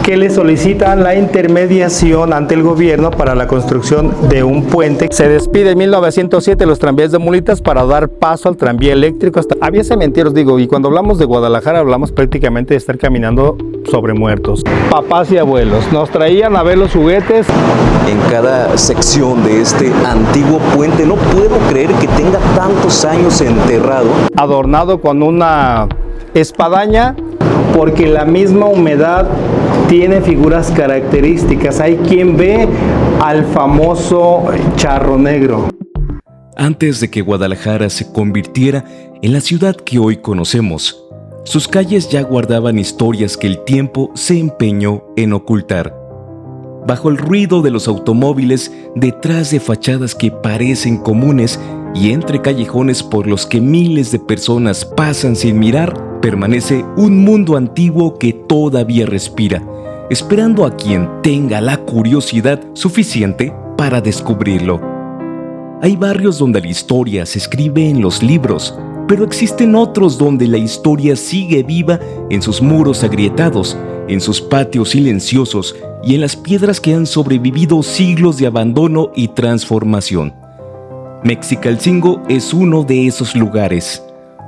que le solicitan la intermediación ante el gobierno para la construcción de un puente. Se despide en 1907 los tranvías de mulitas para dar paso al tranvía eléctrico. Había cementerios, digo, y cuando hablamos de Guadalajara hablamos prácticamente de estar caminando sobre muertos. Papás y abuelos nos traían a ver los juguetes. En cada sección de este antiguo puente, no puedo creer que tenga tantos años enterrado. Adornado con una espadaña, porque la misma humedad tiene figuras características. Hay quien ve al famoso charro negro. Antes de que Guadalajara se convirtiera en la ciudad que hoy conocemos, sus calles ya guardaban historias que el tiempo se empeñó en ocultar. Bajo el ruido de los automóviles, detrás de fachadas que parecen comunes y entre callejones por los que miles de personas pasan sin mirar, permanece un mundo antiguo que todavía respira, esperando a quien tenga la curiosidad suficiente para descubrirlo. Hay barrios donde la historia se escribe en los libros, pero existen otros donde la historia sigue viva en sus muros agrietados, en sus patios silenciosos y en las piedras que han sobrevivido siglos de abandono y transformación. Mexicalcingo es uno de esos lugares,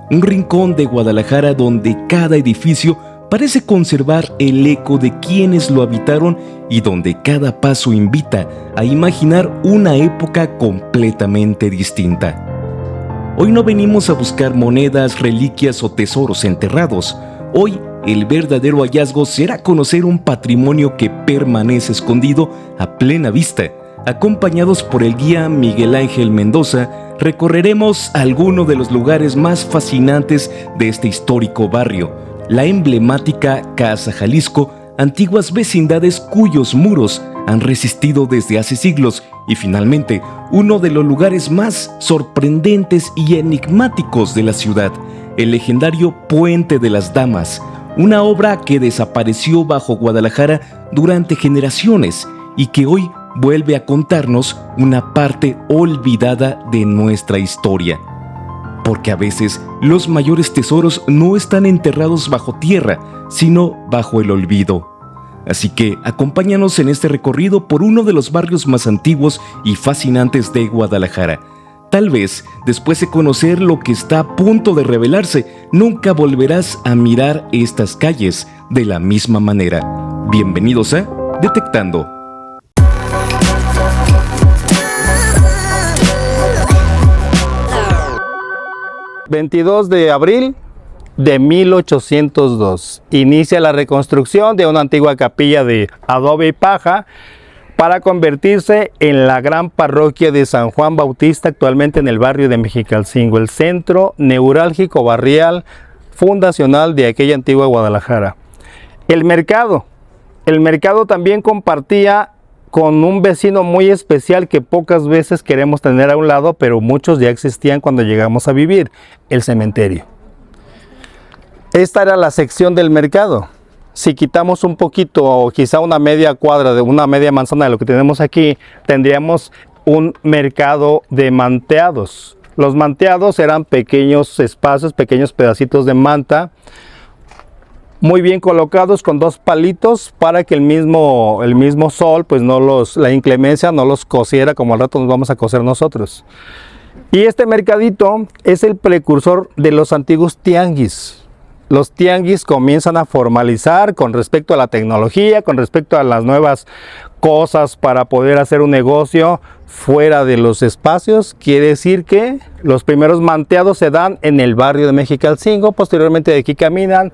un rincón de Guadalajara donde cada edificio parece conservar el eco de quienes lo habitaron y donde cada paso invita a imaginar una época completamente distinta. Hoy no venimos a buscar monedas, reliquias o tesoros enterrados. Hoy el verdadero hallazgo será conocer un patrimonio que permanece escondido a plena vista. Acompañados por el guía Miguel Ángel Mendoza, recorreremos algunos de los lugares más fascinantes de este histórico barrio, la emblemática Casa Jalisco, antiguas vecindades cuyos muros han resistido desde hace siglos, y finalmente uno de los lugares más sorprendentes y enigmáticos de la ciudad, el legendario Puente de las Damas, una obra que desapareció bajo Guadalajara durante generaciones y que hoy vuelve a contarnos una parte olvidada de nuestra historia. Porque a veces los mayores tesoros no están enterrados bajo tierra, sino bajo el olvido. Así que acompáñanos en este recorrido por uno de los barrios más antiguos y fascinantes de Guadalajara. Tal vez, después de conocer lo que está a punto de revelarse, nunca volverás a mirar estas calles de la misma manera. Bienvenidos a Detectando. 22 de abril de 1802. Inicia la reconstrucción de una antigua capilla de adobe y paja para convertirse en la gran parroquia de San Juan Bautista, actualmente en el barrio de Mexicalcingo, el centro neurálgico barrial fundacional de aquella antigua Guadalajara. El mercado también compartía con un vecino muy especial que pocas veces queremos tener a un lado, pero muchos ya existían cuando llegamos a vivir: el cementerio. Esta era la sección del mercado. Si quitamos un poquito, o quizá una media cuadra, de una media manzana de lo que tenemos aquí, tendríamos un mercado de manteados. Los manteados eran pequeños espacios, pequeños pedacitos de manta, muy bien colocados con dos palitos para que el mismo sol, pues la inclemencia no los cociera como al rato nos vamos a cocer nosotros. Y este mercadito es el precursor de los antiguos tianguis. Los tianguis comienzan a formalizar con respecto a la tecnología, con respecto a las nuevas cosas para poder hacer un negocio fuera de los espacios. Quiere decir que los primeros manteados se dan en el barrio de Mexicalcingo, posteriormente de aquí caminan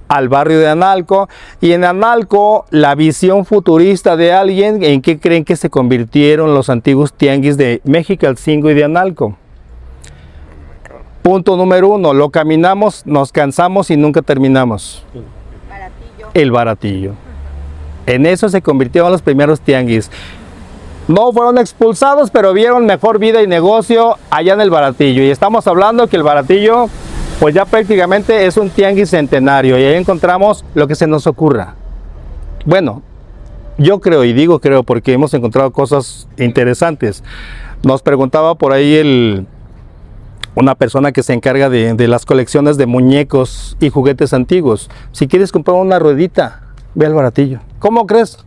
al barrio de Analco, y en Analco la visión futurista de alguien, ¿en qué creen que se convirtieron los antiguos tianguis de Mexicalcingo y de Analco? Punto número 1, lo caminamos, nos cansamos y nunca terminamos. El baratillo. En eso se convirtieron los primeros tianguis. No fueron expulsados, pero vieron mejor vida y negocio allá en el baratillo. Y estamos hablando que el baratillo, pues ya prácticamente es un tianguis centenario. Y ahí encontramos lo que se nos ocurra. Bueno, yo creo, y digo creo porque hemos encontrado cosas interesantes. Nos preguntaba por ahí una persona que se encarga de las colecciones de muñecos y juguetes antiguos: si quieres comprar una ruedita, ve al baratillo. ¿Cómo crees?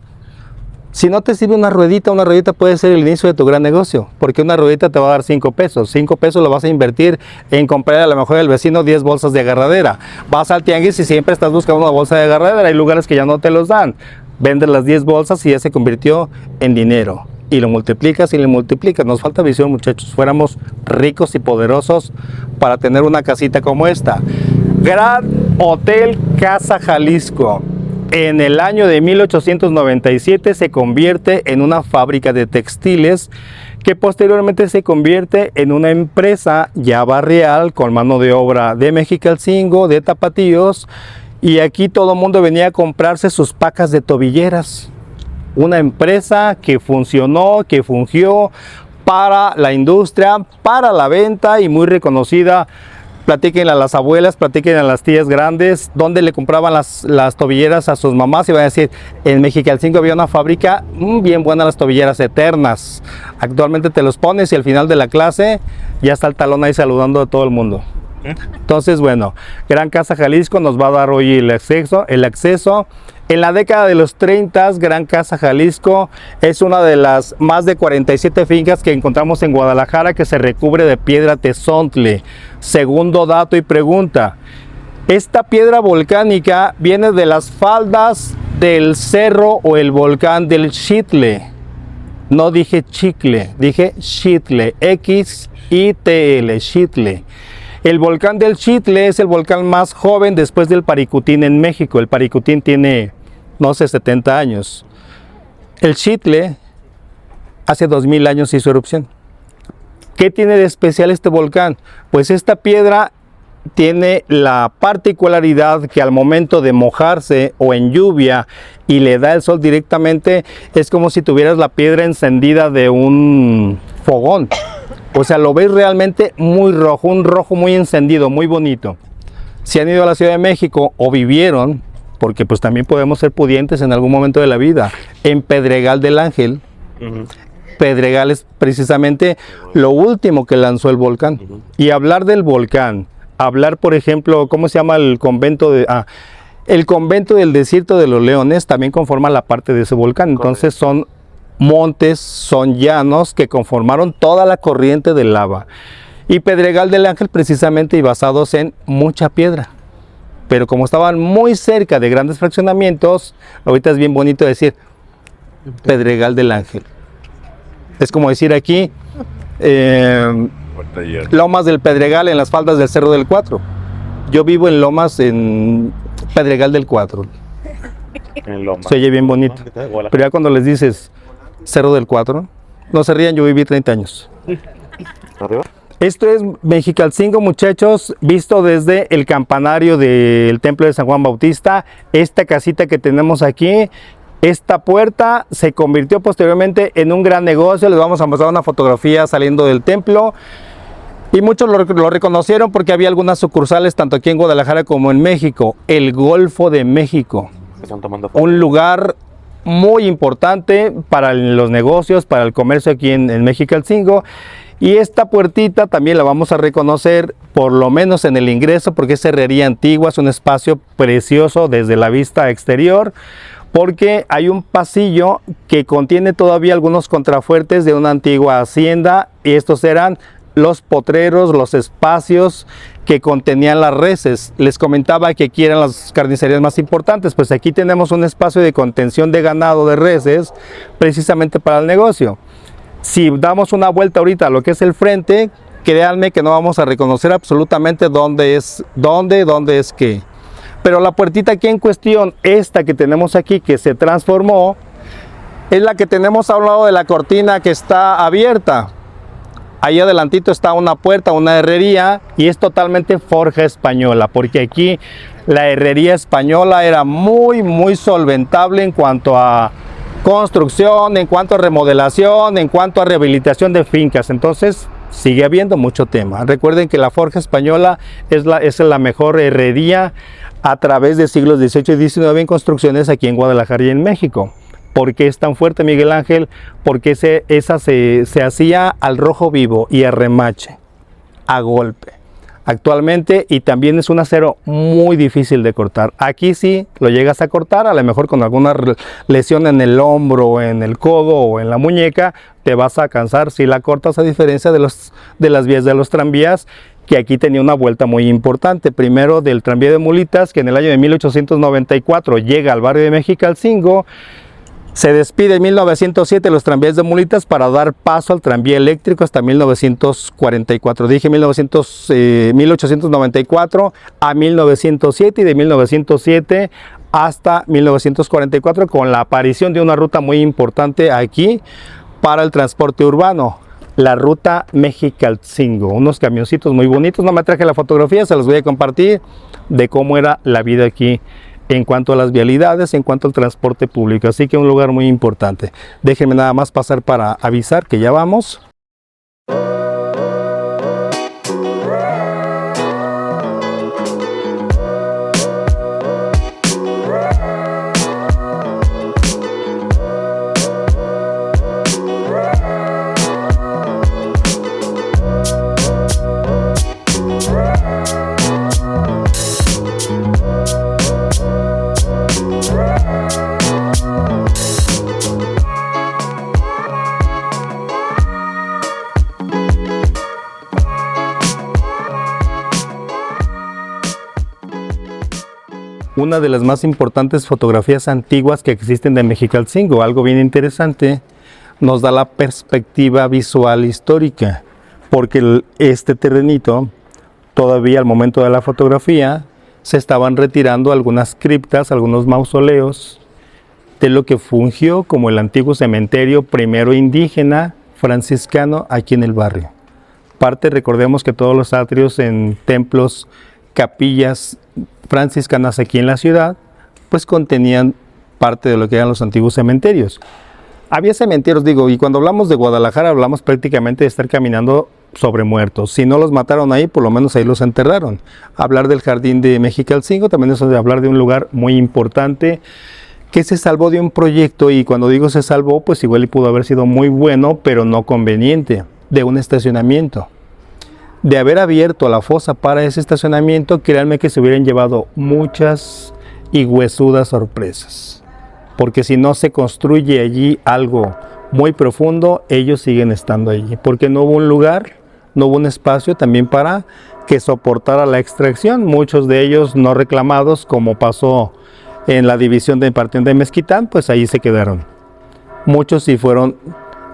Si no te sirve una ruedita puede ser el inicio de tu gran negocio, porque una ruedita te va a dar 5 pesos. 5 pesos lo vas a invertir en comprar a lo mejor al vecino 10 bolsas de agarradera. Vas al tianguis y siempre estás buscando una bolsa de agarradera. Hay lugares que ya no te los dan. Vendes las 10 bolsas y ya se convirtió en dinero. Y lo multiplicas y lo multiplicas. Nos falta visión, muchachos. Fuéramos ricos y poderosos para tener una casita como esta. Gran Hotel Casa Jalisco. En el año de 1897 se convierte en una fábrica de textiles que posteriormente se convierte en una empresa ya barrial con mano de obra de Mexicalcingo, de tapatíos, y aquí todo el mundo venía a comprarse sus pacas de tobilleras. Una empresa que funcionó, que fungió para la industria, para la venta y muy reconocida. Platiquen a las abuelas, platiquen a las tías grandes, donde le compraban las tobilleras a sus mamás y van a decir, en Mexicalcingo había una fábrica bien buena, las tobilleras Eternas. Actualmente te los pones y al final de la clase ya está el talón ahí saludando a todo el mundo. Entonces, bueno, Gran Casa Jalisco nos va a dar hoy el acceso. En la década de los 30, Gran Casa Jalisco es una de las más de 47 fincas que encontramos en Guadalajara que se recubre de piedra tezontle. Segundo dato y pregunta. Esta piedra volcánica viene de las faldas del cerro o el volcán del Xitle. No dije chicle, dije Xitle, X-I-T-L, Xitle. El volcán del Xitle es el volcán más joven después del Paricutín en México. El Paricutín tiene, no sé, 70 años. El Xitle hace 2000 años hizo erupción. ¿Qué tiene de especial este volcán? Pues esta piedra tiene la particularidad que al momento de mojarse o en lluvia y le da el sol directamente, es como si tuvieras la piedra encendida de un fogón. O sea, lo ves realmente muy rojo, un rojo muy encendido, muy bonito. Si han ido a la Ciudad de México o vivieron, porque pues también podemos ser pudientes en algún momento de la vida, en Pedregal del Ángel. Pedregal es precisamente lo último que lanzó el volcán. Y hablar del volcán, hablar por ejemplo, ¿cómo se llama el convento de...? El convento del Desierto de los Leones también conforma la parte de ese volcán. Entonces son montes, son llanos que conformaron toda la corriente de lava. Y Pedregal del Ángel precisamente y basados en mucha piedra. Pero como estaban muy cerca de grandes fraccionamientos, ahorita es bien bonito decir Pedregal del Ángel. Es como decir aquí Lomas del Pedregal en las faldas del Cerro del Cuatro. Yo vivo en Lomas, en Pedregal del Cuatro. En Loma. Se oye bien bonito. Pero ya cuando les dices Cerro del Cuatro, no se rían, yo viví 30 años. ¿Arriba? Esto es Mexicalcingo, muchachos, visto desde el campanario del Templo de San Juan Bautista. Esta casita que tenemos aquí, esta puerta se convirtió posteriormente en un gran negocio. Les vamos a mostrar una fotografía saliendo del templo. Y muchos lo reconocieron porque había algunas sucursales tanto aquí en Guadalajara como en México. El Golfo de México. Están tomando fotos. Un lugar muy importante para los negocios, para el comercio aquí en Mexicalcingo. Y esta puertita también la vamos a reconocer por lo menos en el ingreso porque es herrería antigua, es un espacio precioso desde la vista exterior porque hay un pasillo que contiene todavía algunos contrafuertes de una antigua hacienda y estos eran los potreros, los espacios que contenían las reses. Les comentaba que aquí eran las carnicerías más importantes, pues aquí tenemos un espacio de contención de ganado de reses precisamente para el negocio. Si damos una vuelta ahorita a lo que es el frente, créanme que no vamos a reconocer absolutamente dónde es qué. Pero la puertita aquí en cuestión, esta que tenemos aquí que se transformó, es la que tenemos a un lado de la cortina que está abierta. Ahí adelantito está una puerta, una herrería, y es totalmente forja española, porque aquí la herrería española era muy solventable en cuanto a construcción, en cuanto a remodelación, en cuanto a rehabilitación de fincas. Entonces sigue habiendo mucho tema. Recuerden que la forja española es la mejor herrería a través de siglos XVIII y XIX en construcciones aquí en Guadalajara y en México. ¿Por qué es tan fuerte, Miguel Ángel? Porque esa se hacía al rojo vivo y a remache, a golpe. actualmente, y también es un acero muy difícil de cortar. Aquí sí lo llegas a cortar, a lo mejor con alguna lesión en el hombro, en el codo o en la muñeca, te vas a cansar si la cortas, a diferencia de las vías de los tranvías, que aquí tenía una vuelta muy importante. Primero del tranvía de mulitas, que en el año de 1894 llega al barrio de Mexicalcingo. Se despide en 1907 los tranvías de mulitas para dar paso al tranvía eléctrico hasta 1944. Dije 1894 a 1907, y de 1907 hasta 1944, con la aparición de una ruta muy importante aquí para el transporte urbano, la ruta Mexicalcingo. Unos camioncitos muy bonitos. No me traje la fotografía, se los voy a compartir de cómo era la vida aquí en cuanto a las vialidades, en cuanto al transporte público. Así que un lugar muy importante. Déjenme nada más pasar para avisar que ya vamos. Una de las más importantes fotografías antiguas que existen de Mexicalcingo, algo bien interesante, nos da la perspectiva visual histórica, porque este terrenito, todavía al momento de la fotografía, se estaban retirando algunas criptas, algunos mausoleos, de lo que fungió como el antiguo cementerio primero indígena franciscano aquí en el barrio. Parte, recordemos que todos los atrios en templos, capillas franciscanas aquí en la ciudad, pues contenían parte de lo que eran los antiguos cementerios. Había cementerios, digo, y cuando hablamos de Guadalajara hablamos prácticamente de estar caminando sobre muertos. Si no los mataron ahí, por lo menos ahí los enterraron. Hablar del jardín de Mexicalcingo también es hablar de un lugar muy importante que se salvó de un proyecto, y cuando digo se salvó, pues igual y pudo haber sido muy bueno, pero no conveniente, de un estacionamiento. De haber abierto la fosa para ese estacionamiento, créanme que se hubieran llevado muchas y huesudas sorpresas. Porque si no se construye allí algo muy profundo, ellos siguen estando allí. Porque no hubo un lugar, no hubo un espacio también para que soportara la extracción. Muchos de ellos no reclamados, como pasó en la división de Partión de Mezquitán, pues ahí se quedaron. Muchos sí fueron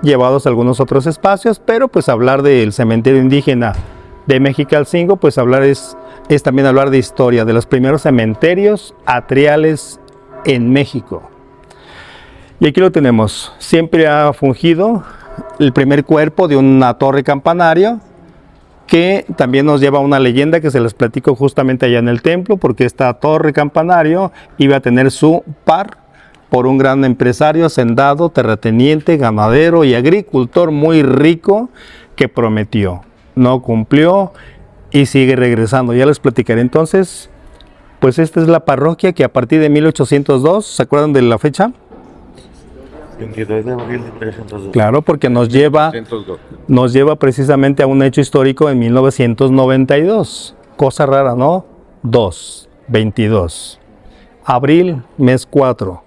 llevados a algunos otros espacios, pero pues hablar del cementerio indígena de Mexicalcingo, pues hablar es también hablar de historia, de los primeros cementerios atriales en México. Y aquí lo tenemos. Siempre ha fungido el primer cuerpo de una torre campanario, que también nos lleva a una leyenda que se les platico justamente allá en el templo, porque esta torre campanario iba a tener su par por un gran empresario, hacendado, terrateniente, ganadero y agricultor muy rico, que prometió. No cumplió y sigue regresando. Ya les platicaré entonces. Pues esta es la parroquia que a partir de 1802, ¿se acuerdan de la fecha? 22 de abril de 302. Claro, porque nos lleva precisamente a un hecho histórico en 1992. Cosa rara, ¿no? 22. Abril, mes 4.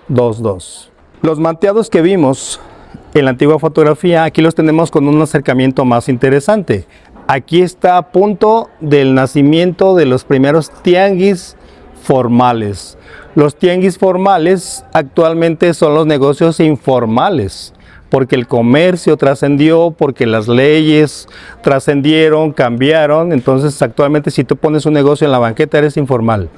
22. Los manteados que vimos en la antigua fotografía, aquí los tenemos con un acercamiento más interesante. Aquí está a punto del nacimiento de los primeros tianguis formales. Los tianguis formales actualmente son los negocios informales, porque el comercio trascendió, porque las leyes trascendieron, cambiaron. Entonces actualmente si tú pones un negocio en la banqueta eres informal.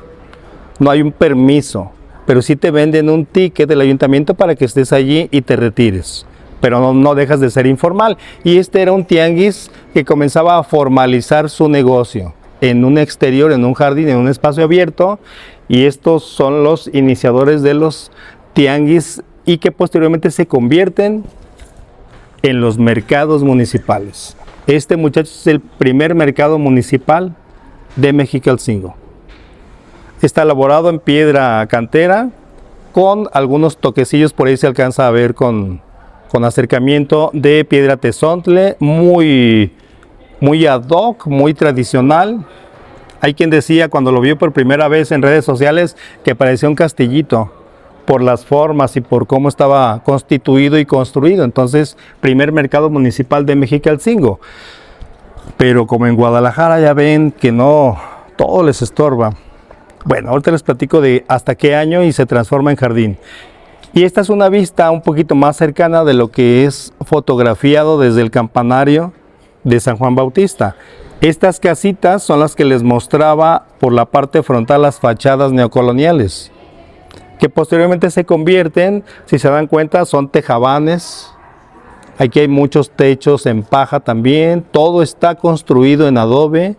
No hay un permiso, pero sí te venden un ticket del ayuntamiento para que estés allí y te retires. Pero no dejas de ser informal. Y este era un tianguis que comenzaba a formalizar su negocio en un exterior, en un jardín, en un espacio abierto. Y estos son los iniciadores de los tianguis, y que posteriormente se convierten en los mercados municipales. Este, muchachos, es el primer mercado municipal de Mexicalcingo. Está elaborado en piedra cantera, con algunos toquecillos, por ahí se alcanza a ver con acercamiento de piedra tezontle, muy muy ad hoc, muy tradicional. Hay quien decía cuando lo vio por primera vez en redes sociales que parecía un castillito por las formas y por cómo estaba constituido y construido. Entonces, primer mercado municipal de Mexicalcingo. Pero como en Guadalajara ya ven que no, todo les estorba. Bueno, ahorita les platico de hasta qué año y se transforma en jardín. Y esta es una vista un poquito más cercana de lo que es fotografiado desde el campanario de San Juan Bautista. Estas casitas son las que les mostraba por la parte frontal las fachadas neocoloniales, que posteriormente se convierten, si se dan cuenta, son tejabanes. Aquí hay muchos techos en paja también, todo está construido en adobe.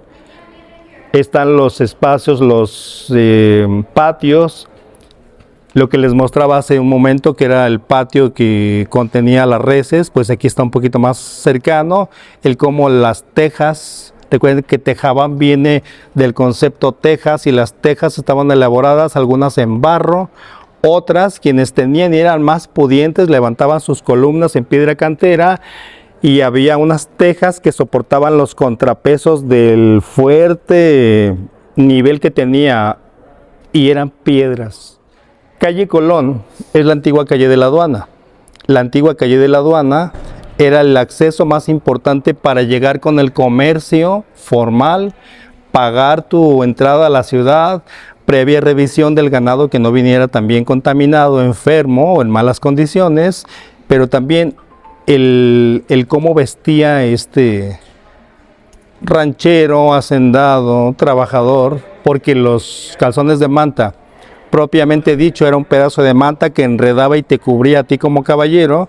Están los espacios, los patios, lo que les mostraba hace un momento que era el patio que contenía las reses, pues aquí está un poquito más cercano, el cómo las tejas, recuerden que tejaban viene del concepto tejas y las tejas estaban elaboradas, algunas en barro, otras quienes tenían y eran más pudientes levantaban sus columnas en piedra cantera. Y había unas tejas que soportaban los contrapesos del fuerte nivel que tenía y eran piedras. Calle Colón es la antigua calle de la aduana. La antigua calle de la aduana era el acceso más importante para llegar con el comercio formal, pagar tu entrada a la ciudad, previa revisión del ganado que no viniera también contaminado, enfermo o en malas condiciones, pero también el cómo vestía este ranchero, hacendado, trabajador, porque los calzones de manta, propiamente dicho, era un pedazo de manta que enredaba y te cubría a ti como caballero,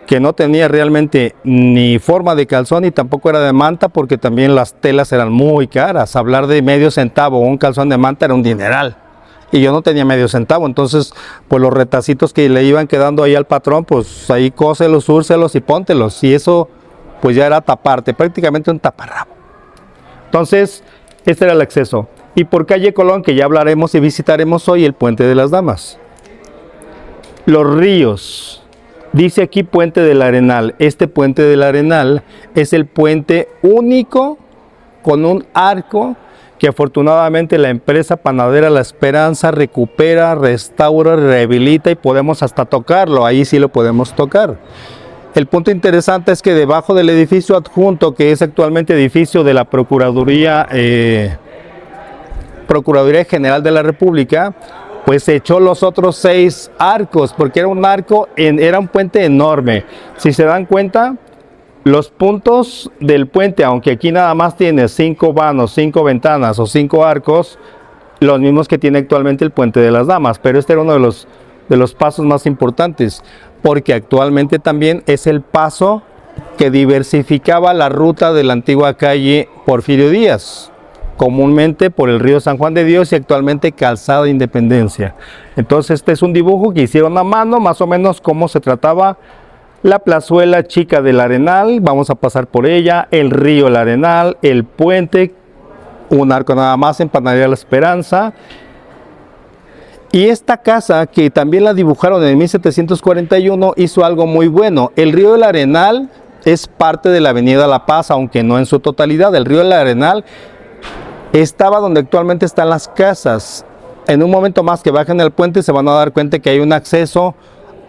que no tenía realmente ni forma de calzón y tampoco era de manta, porque también las telas eran muy caras. Hablar de medio centavo o un calzón de manta era un dineral. Y yo no tenía medio centavo, entonces pues los retacitos que le iban quedando ahí al patrón, pues ahí cóselos, úrselos y póntelos, y eso pues ya era taparte, prácticamente un taparrabo. Entonces este era el acceso, y por calle Colón, que ya hablaremos y visitaremos hoy, el Puente de las Damas. Los ríos, dice aquí Puente del Arenal. Este Puente del Arenal es el puente único con un arco que afortunadamente la empresa panadera La Esperanza recupera, restaura, rehabilita y podemos hasta tocarlo, ahí sí lo podemos tocar. El punto interesante es que debajo del edificio adjunto, que es actualmente edificio de la Procuraduría General de la República, pues se echó los otros 6 arcos, porque era un arco, era un puente enorme. Si se dan cuenta, los puntos del puente, aunque aquí nada más tiene 5 vanos, 5 ventanas o 5 arcos, los mismos que tiene actualmente el Puente de las Damas, pero este era uno de los pasos más importantes, porque actualmente también es el paso que diversificaba la ruta de la antigua calle Porfirio Díaz, comúnmente por el río San Juan de Dios y actualmente Calzada Independencia. Entonces este es un dibujo que hicieron a mano, más o menos cómo se trataba la plazuela chica del Arenal, vamos a pasar por ella, el río El Arenal, el puente, un arco nada más en Panadería La Esperanza. Y esta casa, que también la dibujaron en 1741, hizo algo muy bueno. El río El Arenal es parte de la avenida La Paz, aunque no en su totalidad. El río El Arenal estaba donde actualmente están las casas. En un momento más que bajen el puente se van a dar cuenta que hay un acceso.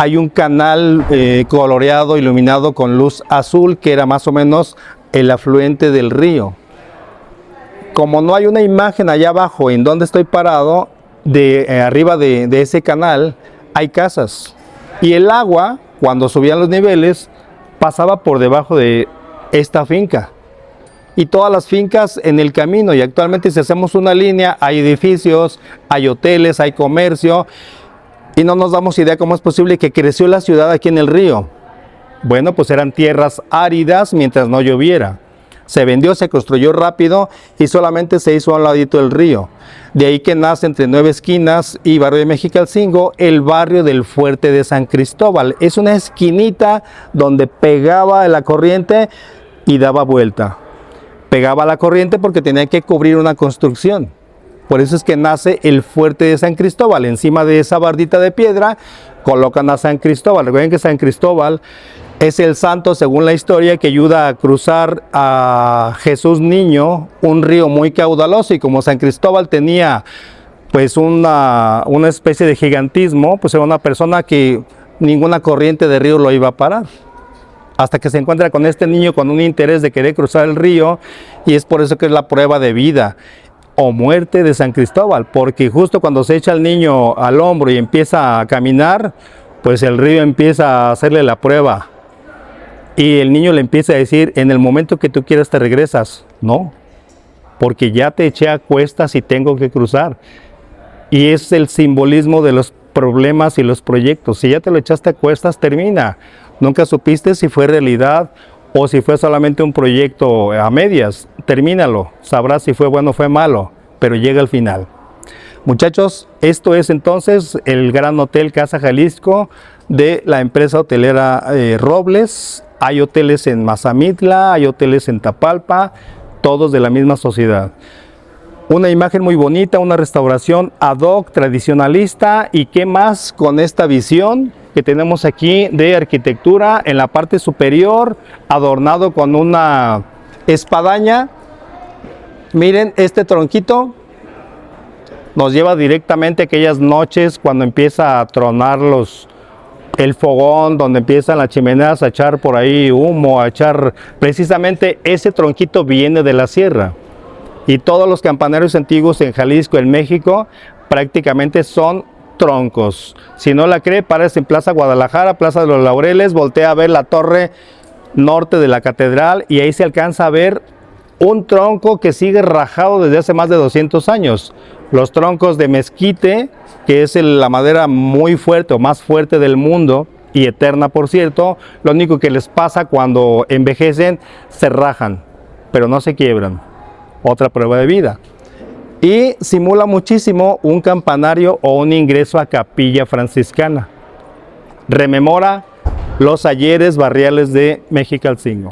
Hay un canal coloreado, iluminado con luz azul, que era más o menos el afluente del río. Como no hay una imagen allá abajo en donde estoy parado, arriba de ese canal hay casas. Y el agua, cuando subían los niveles, pasaba por debajo de esta finca. Y todas las fincas en el camino, y actualmente si hacemos una línea, hay edificios, hay hoteles, hay comercio. Y no nos damos idea cómo es posible que creció la ciudad aquí en el río. Bueno, pues eran tierras áridas mientras no lloviera. Se vendió, se construyó rápido y solamente se hizo a un ladito del río. De ahí que nace entre Nueve Esquinas y Barrio de Mexicalcingo el barrio del Fuerte de San Cristóbal. Es una esquinita donde pegaba la corriente y daba vuelta. Pegaba la corriente porque tenía que cubrir una construcción. Por eso es que nace el Fuerte de San Cristóbal. Encima de esa bardita de piedra colocan a San Cristóbal. Recuerden que San Cristóbal Es el santo, según la historia, que ayuda a cruzar a Jesús niño un río muy caudaloso, y como San Cristóbal tenía pues una especie de gigantismo, pues era una persona que ninguna corriente de río lo iba a parar. Hasta que se encuentra con este niño con un interés de querer cruzar el río, y es por eso que es la prueba de vida o muerte de San Cristóbal, porque justo cuando se echa el niño al hombro y empieza a caminar, pues el río empieza a hacerle la prueba. Y el niño le empieza a decir, en el momento que tú quieras te regresas. No, porque ya te eché a cuestas y tengo que cruzar. Y es el simbolismo de los problemas y los proyectos. Si ya te lo echaste a cuestas, termina. Nunca supiste si fue realidad o si fue solamente un proyecto a medias. Termínalo, sabrás si fue bueno o fue malo, pero llega al final. Muchachos, esto es entonces el Gran Hotel Casa Jalisco de la empresa hotelera Robles. Hay hoteles en Mazamitla, hay hoteles en Tapalpa, todos de la misma sociedad. Una imagen muy bonita, una restauración ad hoc, tradicionalista, y qué más con esta visión que tenemos aquí de arquitectura en la parte superior, adornado con una espadaña. Miren, este tronquito nos lleva directamente a aquellas noches cuando empieza a tronar el fogón, donde empiezan las chimeneas a echar por ahí humo, a echar, precisamente ese tronquito viene de la sierra. Y todos los campanarios antiguos en Jalisco, en México, prácticamente son troncos. Si no la cree, párese en Plaza Guadalajara, Plaza de los Laureles, voltea a ver la torre norte de la catedral, y ahí se alcanza a ver un tronco que sigue rajado desde hace más de 200 años. Los troncos de mezquite, que es la madera muy fuerte o más fuerte del mundo y eterna, por cierto, lo único que les pasa cuando envejecen, se rajan, pero no se quiebran. Otra prueba de vida. Y simula muchísimo un campanario o un ingreso a capilla franciscana. Rememora los ayeres barriales de Mexicalcingo.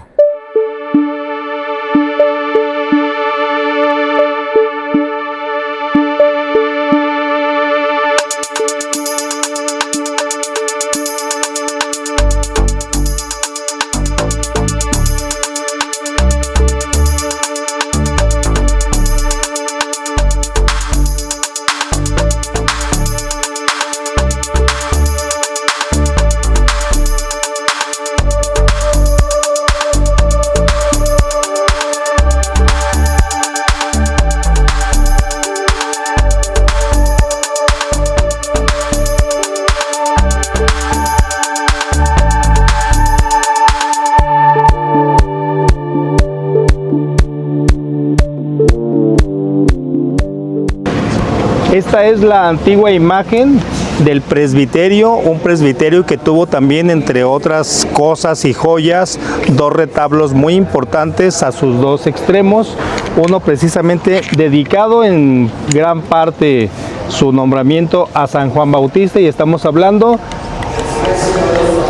Esta es la antigua imagen del presbiterio, un presbiterio que tuvo también, entre otras cosas y joyas, dos retablos muy importantes a sus dos extremos, uno precisamente dedicado en gran parte su nombramiento a San Juan Bautista, y estamos hablando,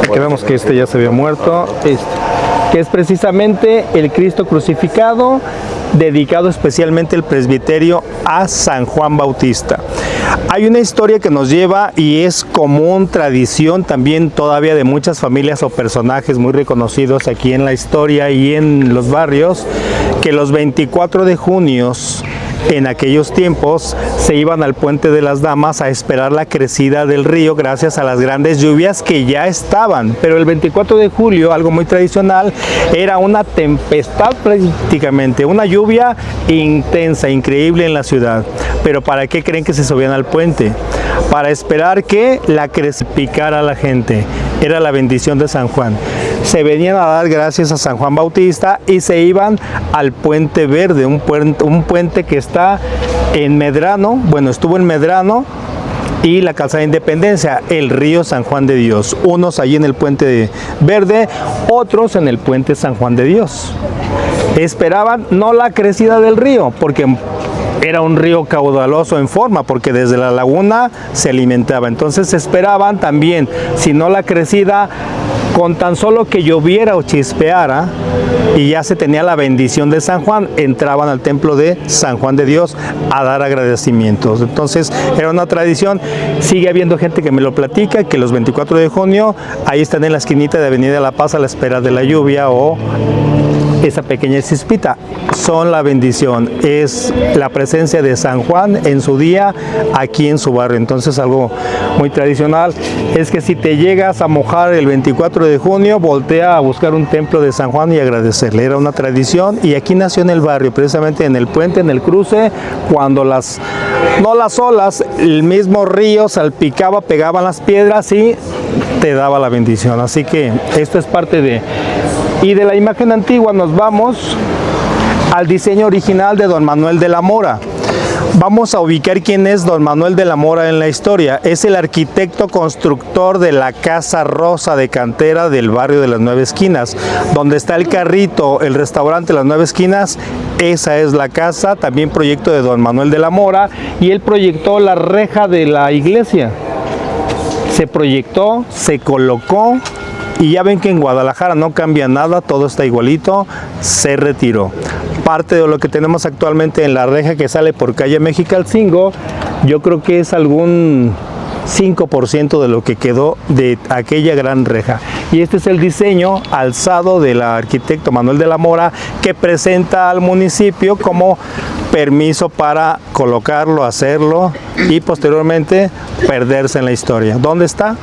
aquí vemos que este ya se había muerto, que es precisamente el Cristo crucificado, dedicado especialmente el presbiterio a San Juan Bautista. Hay una historia que nos lleva, y es común tradición también todavía de muchas familias o personajes muy reconocidos aquí en la historia y en los barrios, que los 24 de junio en aquellos tiempos se iban al Puente de las Damas a esperar la crecida del río gracias a las grandes lluvias que ya estaban. Pero el 24 de julio, algo muy tradicional, era una tempestad prácticamente, una lluvia intensa, increíble en la ciudad. Pero ¿para qué creen que se subían al puente? Para esperar que la picara a la gente. Era la bendición de San Juan. Se venían a dar gracias a San Juan Bautista y se iban al Puente Verde, un puente que está en Medrano, bueno, estuvo en Medrano y la Calzada de Independencia, el río San Juan de Dios. Unos allí en el Puente Verde, otros en el Puente San Juan de Dios. Esperaban no la crecida del río, porque era un río caudaloso en forma, porque desde la laguna se alimentaba. Entonces esperaban también, si no la crecida, con tan solo que lloviera o chispeara, y ya se tenía la bendición de San Juan, entraban al templo de San Juan de Dios a dar agradecimientos. Entonces era una tradición. Sigue habiendo gente que me lo platica, que los 24 de junio, ahí están en la esquinita de Avenida La Paz a la espera de la lluvia o esa pequeña cispita. Son la bendición, es la presencia de San Juan en su día aquí en su barrio. Entonces algo muy tradicional es que si te llegas a mojar el 24 de junio, voltea a buscar un templo de San Juan y agradecerle. Era una tradición y aquí nació en el barrio, precisamente en el puente, en el cruce, cuando no las olas, el mismo río salpicaba, pegaban las piedras y te daba la bendición. Así que esto es parte de... Y de la imagen antigua nos vamos al diseño original de don Manuel de la Mora. Vamos a ubicar quién es don Manuel de la Mora en la historia. Es el arquitecto constructor de la Casa Rosa de cantera del barrio de las Nueve Esquinas. Donde está el carrito, el restaurante Las Nueve Esquinas, esa es la casa, también proyecto de don Manuel de la Mora. Y él proyectó la reja de la iglesia. Se proyectó, se colocó. Y ya ven que en Guadalajara no cambia nada, todo está igualito, se retiró. Parte de lo que tenemos actualmente en la reja que sale por calle Mexicalcingo, yo creo que es algún 5% de lo que quedó de aquella gran reja. Y este es el diseño alzado del arquitecto Manuel de la Mora, que presenta al municipio como permiso para colocarlo, hacerlo y posteriormente perderse en la historia. ¿Dónde está?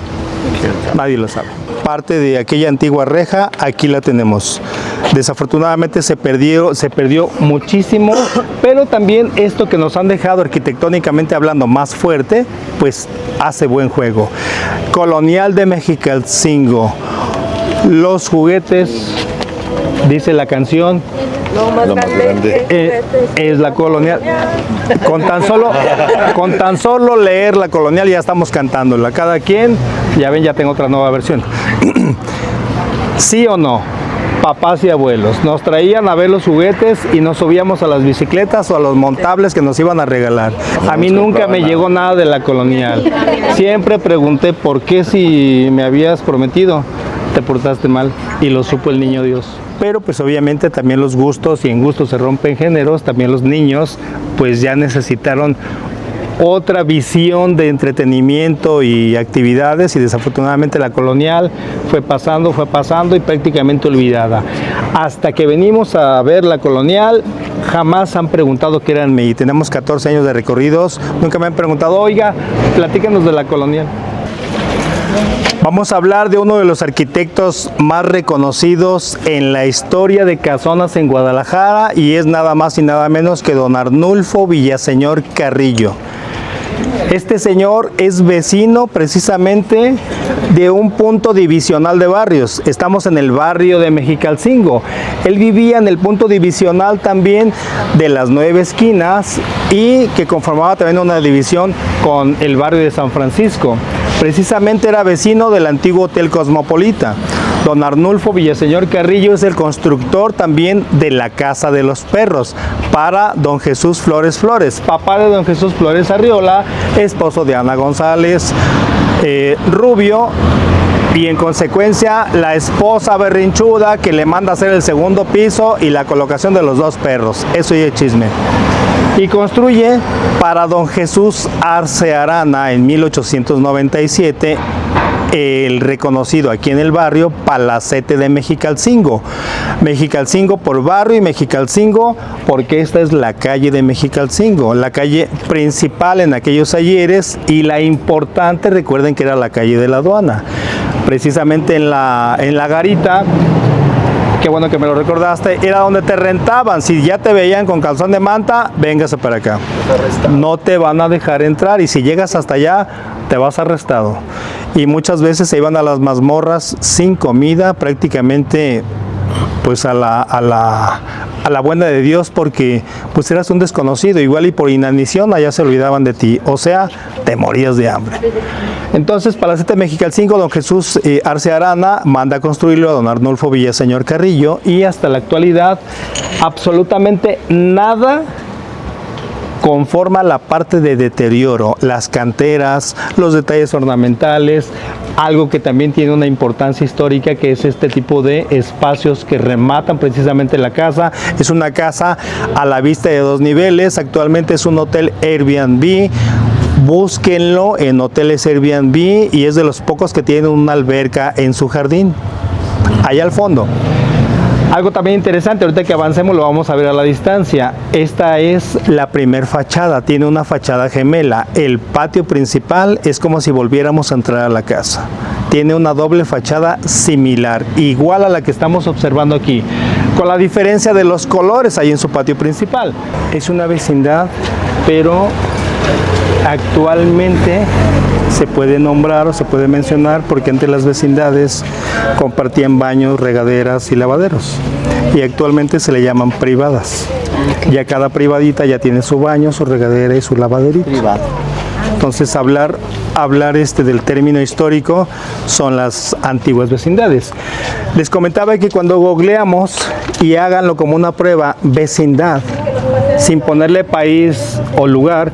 Nadie lo sabe. Parte de aquella antigua reja, aquí la tenemos. Desafortunadamente se perdió muchísimo, pero también esto que nos han dejado arquitectónicamente hablando más fuerte, pues hace buen juego. Colonial de Mexicalcingo. Los juguetes, dice la canción, Lo más grande es la colonial. Con tan solo leer la colonial ya estamos cantándola. Cada quien, ya ven, ya tengo otra nueva versión. ¿Sí o no? Papás y abuelos nos traían a ver los juguetes y nos subíamos a las bicicletas o a los montables que nos iban a regalar. A mí nunca me llegó nada de la colonial. Siempre pregunté por qué, si me habías prometido, te portaste mal, y lo supo el niño Dios. Pero pues obviamente también los gustos, y en gustos se rompen géneros, también los niños pues ya necesitaron otra visión de entretenimiento y actividades, y desafortunadamente la colonial fue pasando y prácticamente olvidada. Hasta que venimos a ver la colonial, jamás han preguntado qué era en mí. Tenemos 14 años de recorridos, nunca me han preguntado, oiga, platícanos de la colonial. Vamos a hablar de uno de los arquitectos más reconocidos en la historia de casonas en Guadalajara, y es nada más y nada menos que don Arnulfo Villaseñor Carrillo. Este señor es vecino precisamente de un punto divisional de barrios. Estamos en el barrio de Mexicalcingo. Él vivía en el punto divisional también de las Nueve Esquinas, y que conformaba también una división con el barrio de San Francisco. Precisamente era vecino del antiguo Hotel Cosmopolita. Don Arnulfo Villaseñor Carrillo es el constructor también de la Casa de los Perros para don Jesús Flores Flores, papá de don Jesús Flores Arriola, esposo de Ana González Rubio, y en consecuencia la esposa berrinchuda que le manda hacer el segundo piso y la colocación de los dos perros. Eso ya es chisme. Y construye para don Jesús Arce Arana en 1897 el reconocido aquí en el barrio Palacete de Mexicalcingo. Mexicalcingo por barrio y Mexicalcingo porque esta es la calle de Mexicalcingo, la calle principal en aquellos ayeres, y la importante, recuerden que era la calle de la aduana. Precisamente en la garita, qué bueno que me lo recordaste, era donde te rentaban. Si ya te veían con calzón de manta, véngase para acá. No te van a dejar entrar, y si llegas hasta allá, te vas arrestado. Y muchas veces se iban a las mazmorras sin comida, prácticamente pues a la buena de Dios, porque pues eras un desconocido, igual y por inanición allá se olvidaban de ti, o sea, te morías de hambre. Entonces, Palacete Mexicalcingo, don Jesús Arce Arana manda a construirlo a don Arnulfo Villaseñor Carrillo, y hasta la actualidad absolutamente nada conforma la parte de deterioro, las canteras, los detalles ornamentales, algo que también tiene una importancia histórica, que es este tipo de espacios que rematan precisamente la casa. Es una casa a la vista de 2 niveles, actualmente es un hotel Airbnb. Búsquenlo en hoteles Airbnb y es de los pocos que tienen una alberca en su jardín, allá al fondo. Algo también interesante, ahorita que avancemos lo vamos a ver a la distancia. Esta es la primer fachada, tiene una fachada gemela. El patio principal es como si volviéramos a entrar a la casa. Tiene una doble fachada similar, igual a la que estamos observando aquí, con la diferencia de los colores ahí en su patio principal. Es una vecindad, pero actualmente se puede nombrar o se puede mencionar porque antes las vecindades compartían baños, regaderas y lavaderos, y actualmente se le llaman privadas. Ya cada privadita ya tiene su baño, su regadera y su lavaderito. Entonces hablar del término histórico son las antiguas vecindades. Les comentaba que cuando googleamos, y háganlo como una prueba, vecindad, sin ponerle país o lugar,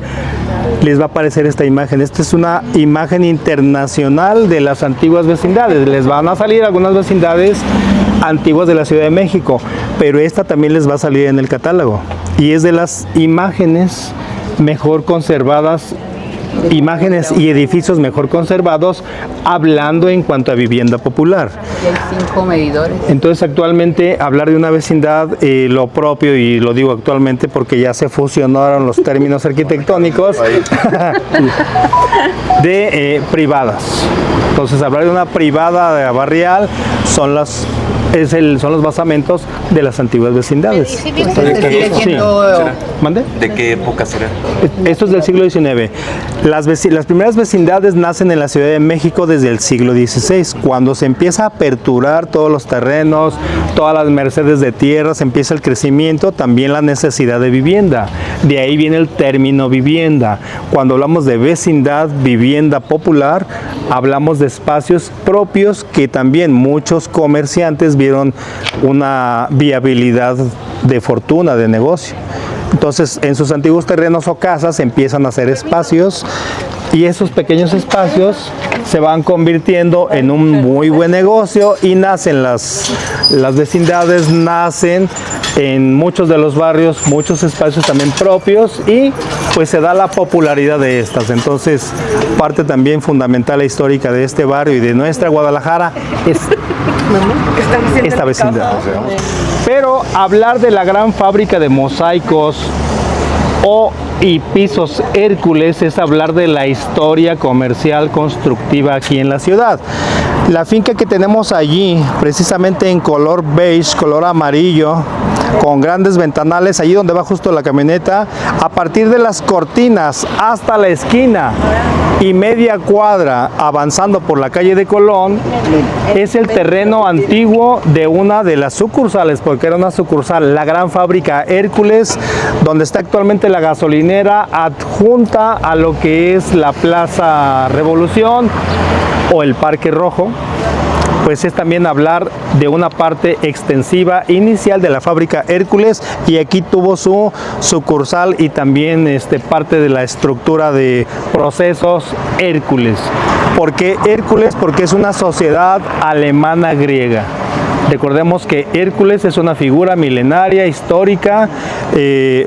les va a aparecer esta imagen. Esta es una imagen internacional de las antiguas vecindades. Les van a salir algunas vecindades antiguas de la Ciudad de México, pero esta también les va a salir en el catálogo. Y es de las imágenes mejor conservadas, imágenes y edificios mejor conservados, hablando en cuanto a vivienda popular. Y hay 5 medidores. Entonces actualmente hablar de una vecindad, lo propio, y lo digo actualmente porque ya se fusionaron los términos arquitectónicos, de privadas. Entonces hablar de una privada barrial son los basamentos de las antiguas vecindades. Sí. ¿Mande? ¿De qué época será? Esto es del siglo XIX. Las primeras vecindades nacen en la Ciudad de México desde el siglo XVI, cuando se empieza a aperturar todos los terrenos, todas las mercedes de tierras, empieza el crecimiento, también la necesidad de vivienda. De ahí viene el término vivienda. Cuando hablamos de vecindad, vivienda popular, hablamos de espacios propios que también muchos comerciantes vieron una viabilidad de fortuna, de negocio. Entonces, en sus antiguos terrenos o casas empiezan a hacer espacios, y esos pequeños espacios se van convirtiendo en un muy buen negocio, y nacen las vecindades, nacen en muchos de los barrios muchos espacios también propios, y pues se da la popularidad de estas. Entonces, parte también fundamental e histórica de este barrio y de nuestra Guadalajara es esta vecindad. Pero hablar de la gran fábrica de mosaicos y pisos Hércules es hablar de la historia comercial constructiva aquí en la ciudad. La finca que tenemos allí, precisamente en color beige, color amarillo, con grandes ventanales, allí donde va justo la camioneta, a partir de las cortinas hasta la esquina y media cuadra avanzando por la calle de Colón, es el terreno antiguo de una de las sucursales, porque era una sucursal, la gran fábrica Hércules, donde está actualmente la gasolinera adjunta a lo que es la Plaza Revolución o el Parque Rojo. Pues es también hablar de una parte extensiva inicial de la fábrica Hércules, y aquí tuvo su sucursal y también parte de la estructura de procesos Hércules. ¿Por qué Hércules? Porque es una sociedad alemana griega. Recordemos que Hércules es una figura milenaria, histórica,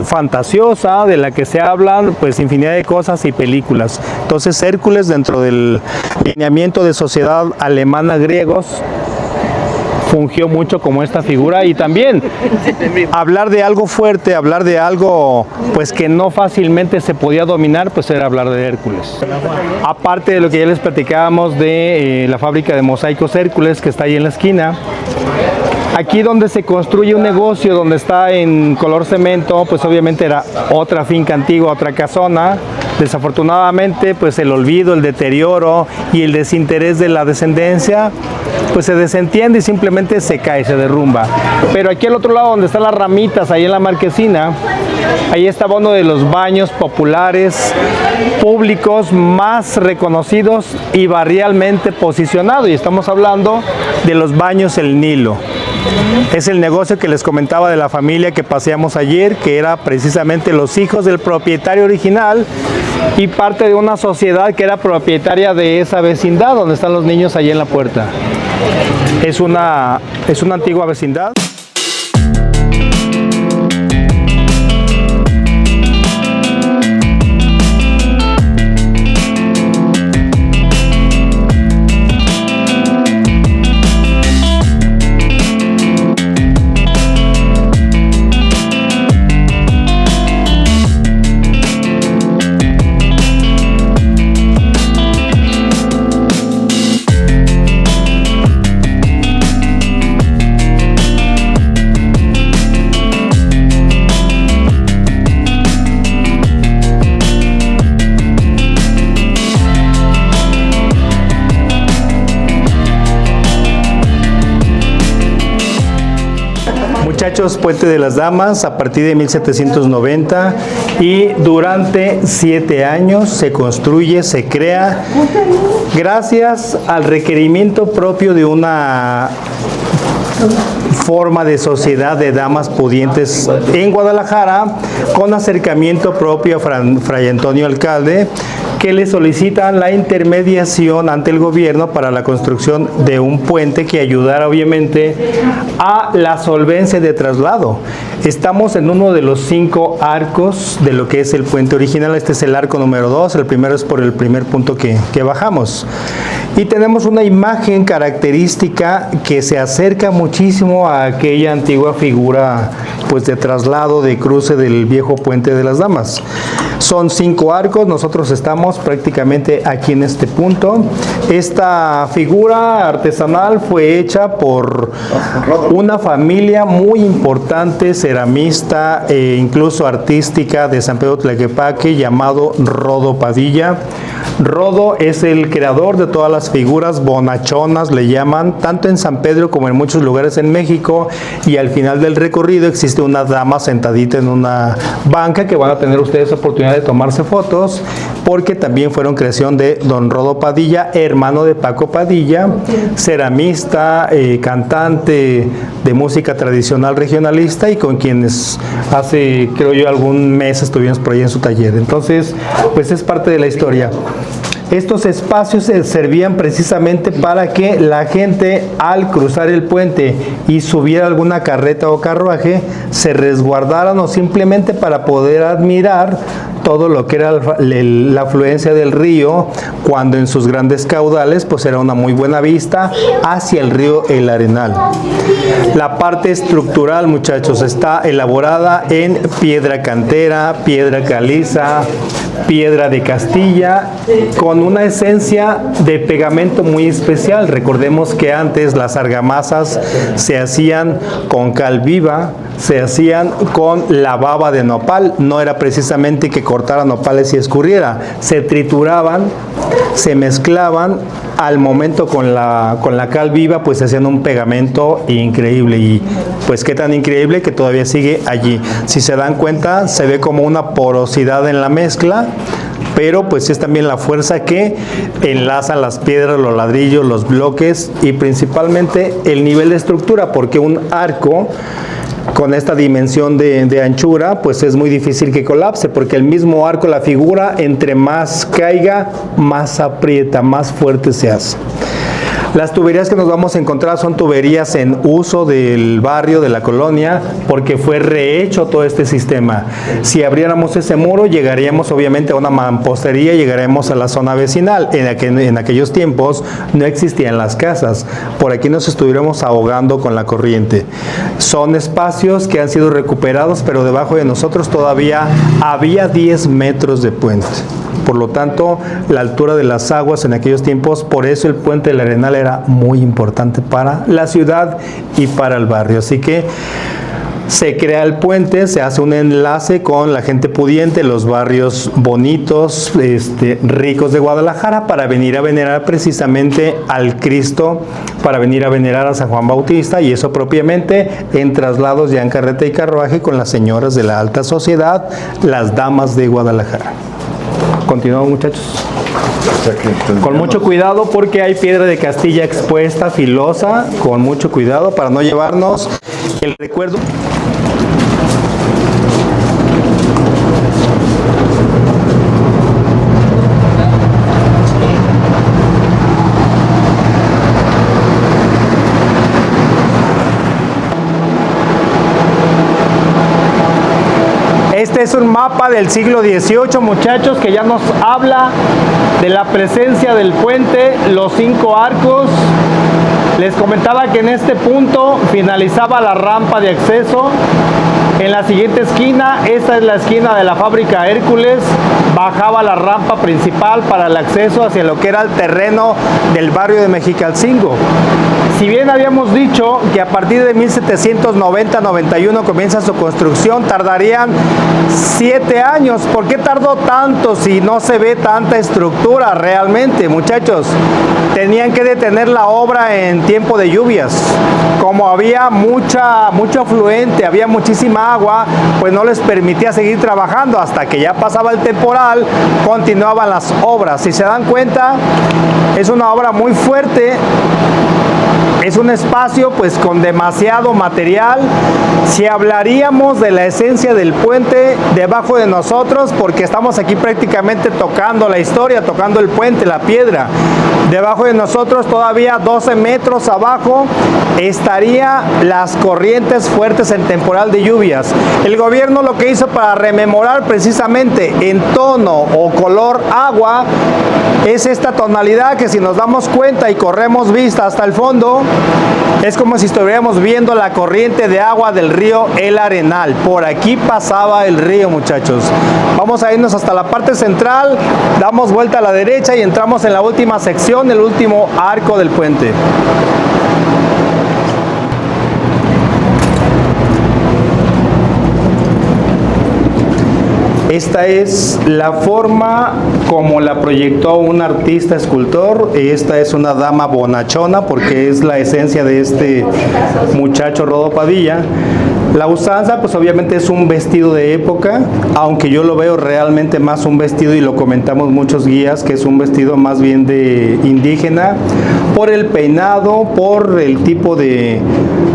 fantasiosa, de la que se hablan pues infinidad de cosas y películas. Entonces Hércules, dentro del lineamiento de sociedad alemana griegos, fungió mucho como esta figura. Y también hablar de algo fuerte, hablar de algo pues que no fácilmente se podía dominar, pues era hablar de Hércules. Aparte de lo que ya les platicábamos de la fábrica de mosaicos Hércules, que está ahí en la esquina, aquí donde se construye un negocio, donde está en color cemento, pues obviamente era otra finca antigua, otra casona. Desafortunadamente, pues el olvido, el deterioro y el desinterés de la descendencia, pues se desentiende y simplemente se cae, se derrumba. Pero aquí al otro lado, donde están las ramitas, ahí en la marquesina, ahí estaba uno de los baños populares públicos más reconocidos y barrialmente posicionado, y estamos hablando de los baños El Nilo. Es el negocio que les comentaba de la familia que paseamos ayer, que era precisamente los hijos del propietario original y parte de una sociedad que era propietaria de esa vecindad donde están los niños allí en la puerta. Es una antigua vecindad. Muchachos, Puente de las Damas a partir de 1790 y durante 7 años se construye, se crea gracias al requerimiento propio de una forma de sociedad de damas pudientes en Guadalajara, con acercamiento propio a Fray Antonio Alcalde, que le solicitan la intermediación ante el gobierno para la construcción de un puente que ayudara obviamente a la solvencia de traslado. Estamos en uno de los 5 arcos de lo que es el puente original. Este es el arco número 2, el primero es por el primer punto que bajamos. Y tenemos una imagen característica que se acerca muchísimo a aquella antigua figura pues de traslado, de cruce del viejo Puente de las Damas. Son 5 arcos, nosotros estamos prácticamente aquí en este punto. Esta figura artesanal fue hecha por una familia muy importante, ceramista e incluso artística de San Pedro Tlaquepaque, llamado Rodo Padilla. Rodo es el creador de todas las figuras bonachonas, le llaman, tanto en San Pedro como en muchos lugares en México, y al final del recorrido existe una dama sentadita en una banca que van a tener ustedes oportunidad de tomarse fotos, porque también fueron creación de don Rodo Padilla, hermano de Paco Padilla, ceramista, cantante de música tradicional regionalista y con quienes hace, creo yo, algún mes estuvimos por ahí en su taller. Entonces, pues es parte de la historia. Estos espacios servían precisamente para que la gente al cruzar el puente y subiera alguna carreta o carruaje se resguardaran o simplemente para poder admirar todo lo que era la afluencia del río cuando en sus grandes caudales pues era una muy buena vista hacia el río El Arenal. La parte estructural, muchachos, está elaborada en piedra cantera, piedra caliza, piedra de Castilla, con una esencia de pegamento muy especial. Recordemos que antes las argamasas se hacían con cal viva, se hacían con la baba de nopal, no era precisamente que cortaran nopales y escurriera, se trituraban, se mezclaban, al momento con la cal viva pues se hacían un pegamento increíble, y pues qué tan increíble que todavía sigue allí. Si se dan cuenta, se ve como una porosidad en la mezcla, pero pues es también la fuerza que enlaza las piedras, los ladrillos, los bloques y principalmente el nivel de estructura, porque un arco con esta dimensión de anchura pues es muy difícil que colapse, porque el mismo arco, la figura, entre más caiga, más aprieta, más fuerte se hace. Las tuberías que nos vamos a encontrar son tuberías en uso del barrio, de la colonia, porque fue rehecho todo este sistema. Si abriéramos ese muro, llegaríamos obviamente a una mampostería, llegaríamos a la zona vecinal. En aquellos tiempos no existían las casas. Por aquí nos estuviéramos ahogando con la corriente. Son espacios que han sido recuperados, pero debajo de nosotros todavía había 10 metros de puente. Por lo tanto, la altura de las aguas en aquellos tiempos, por eso el Puente del Arenal era muy importante para la ciudad y para el barrio. Así que se crea el puente, se hace un enlace con la gente pudiente, los barrios bonitos, ricos de Guadalajara, para venir a venerar precisamente al Cristo, para venir a venerar a San Juan Bautista, y eso propiamente en traslados ya en carreta y carruaje con las señoras de la alta sociedad, las damas de Guadalajara. Continuamos, muchachos. Con mucho cuidado porque hay piedra de Castilla expuesta, filosa, con mucho cuidado para no llevarnos el recuerdo. Este es un mapa del siglo XVIII, muchachos, que ya nos habla de la presencia del puente, los 5 arcos. Les comentaba que en este punto finalizaba la rampa de acceso. En la siguiente esquina, esta es la esquina de la fábrica Hércules, bajaba la rampa principal para el acceso hacia lo que era el terreno del barrio de Mexicalcingo. Si bien habíamos dicho que a partir de 1790-91 comienza su construcción, tardarían 7 años. ¿Por qué tardó tanto si no se ve tanta estructura realmente, muchachos? Tenían que detener la obra en tiempo de lluvias. Como había mucho afluente, había muchísima agua, pues no les permitía seguir trabajando. Hasta que ya pasaba el temporal, continuaban las obras. Si se dan cuenta, es una obra muy fuerte. Es un espacio pues con demasiado material. Si hablaríamos de la esencia del puente debajo de nosotros, porque estamos aquí prácticamente tocando la historia, tocando el puente, la piedra. Debajo de nosotros, todavía 12 metros abajo, estaría las corrientes fuertes en temporal de lluvias. El gobierno lo que hizo para rememorar precisamente en tono o color agua es esta tonalidad que, si nos damos cuenta y corremos vista hasta el fondo, es como si estuviéramos viendo la corriente de agua del río El Arenal. Por aquí pasaba el río, muchachos. Vamos a irnos hasta la parte central, damos vuelta a la derecha y entramos en la última sección, el último arco del puente. Esta es la forma como la proyectó un artista escultor. Esta es una dama bonachona, porque es la esencia de este muchacho Rodo Padilla. La usanza, pues obviamente es un vestido de época, aunque yo lo veo realmente más un vestido, y lo comentamos muchos guías, que es un vestido más bien de indígena, por el peinado, por el tipo de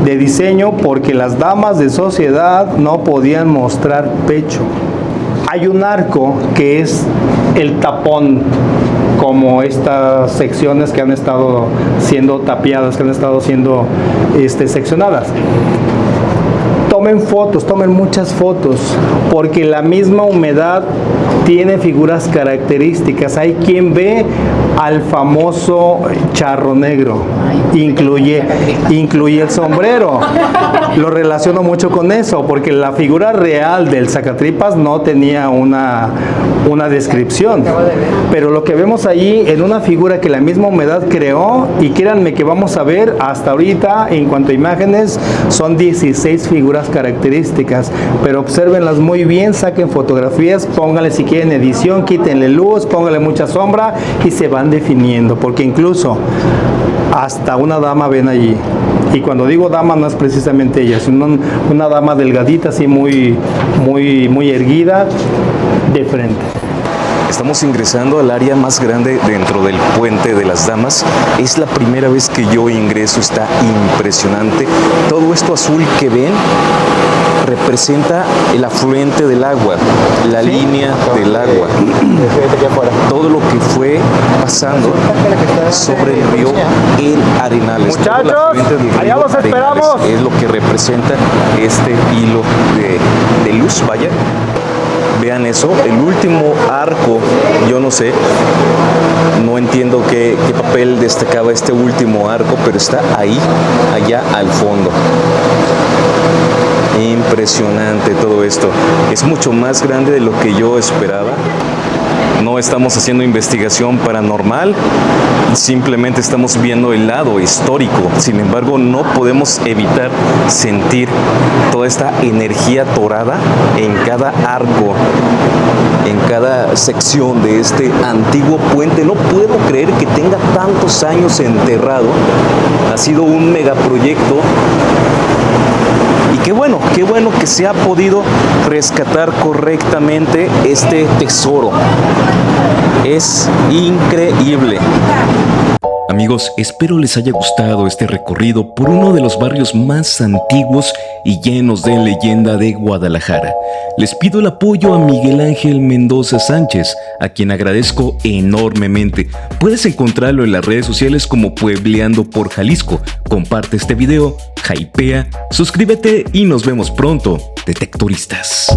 diseño, porque las damas de sociedad no podían mostrar pecho. Hay un arco que es el tapón, como estas secciones que han estado siendo tapiadas, que han estado siendo seccionadas. Tomen fotos, tomen muchas fotos, porque la misma humedad tiene figuras características. Hay quien ve al famoso charro negro, incluye el sombrero. Lo relaciono mucho con eso, porque la figura real del Zacatripas no tenía una descripción, pero lo que vemos allí en una figura que la misma humedad creó, y créanme que vamos a ver hasta ahorita, en cuanto a imágenes, son 16 figuras características, pero obsérvenlas muy bien, saquen fotografías, pónganle si quieren edición, quítenle luz, pónganle mucha sombra y se van definiendo, porque incluso hasta una dama ven allí. Y cuando digo dama no es precisamente ella, sino una dama delgadita, así muy erguida, de frente. Estamos ingresando al área más grande dentro del Puente de las Damas. Es la primera vez que yo ingreso, está impresionante. Todo esto azul que ven representa el afluente del agua, la línea del agua. Todo lo que fue pasando sobre el río El Arenal. Muchachos, allá los esperamos. Es lo que representa este hilo de luz, vaya. Vean eso, el último arco, yo no sé, no entiendo qué papel destacaba este último arco, pero está ahí, allá al fondo. Impresionante todo esto. Es mucho más grande de lo que yo esperaba. No estamos haciendo investigación paranormal, simplemente estamos viendo el lado histórico. Sin embargo, no podemos evitar sentir toda esta energía torada en cada arco, en cada sección de este antiguo puente. No puedo creer que tenga tantos años enterrado. Ha sido un megaproyecto. Y qué bueno que se ha podido rescatar correctamente este tesoro. Es increíble. Amigos, espero les haya gustado este recorrido por uno de los barrios más antiguos y llenos de leyenda de Guadalajara. Les pido el apoyo a Miguel Ángel Mendoza Sánchez, a quien agradezco enormemente. Puedes encontrarlo en las redes sociales como Puebleando por Jalisco. Comparte este video, hypea, suscríbete y nos vemos pronto, detectoristas.